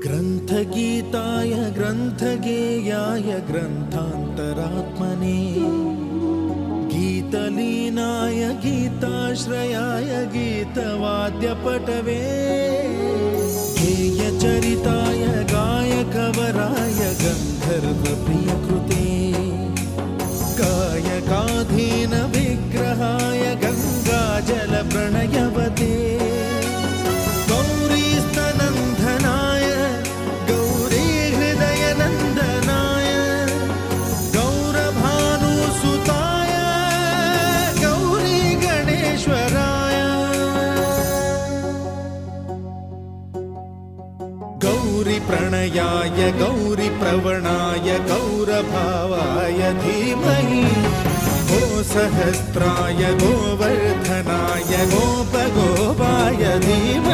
ग्रन्थगीताय ग्रन्थगेयाय ग्रन्थान्तरात्मने गीतलीनाय गीताश्रयाय गीतवाद्यपटवे गेयचरिताय गायकवराय गन्धर्वप्रियकृते गायकाधीन विग्रहाय गङ्गाजलप्रणयवते गौरीस्तनन्दनाय गौरीहृदयनन्दनाय गौरभानुसुताय गौरीगणेश्वराय गौरीप्रणयाय गौरीप्रवणाय गौरभावाय धीमहि गोसहस्राय गोवर्धनाय गोपगोपाय धीमहि।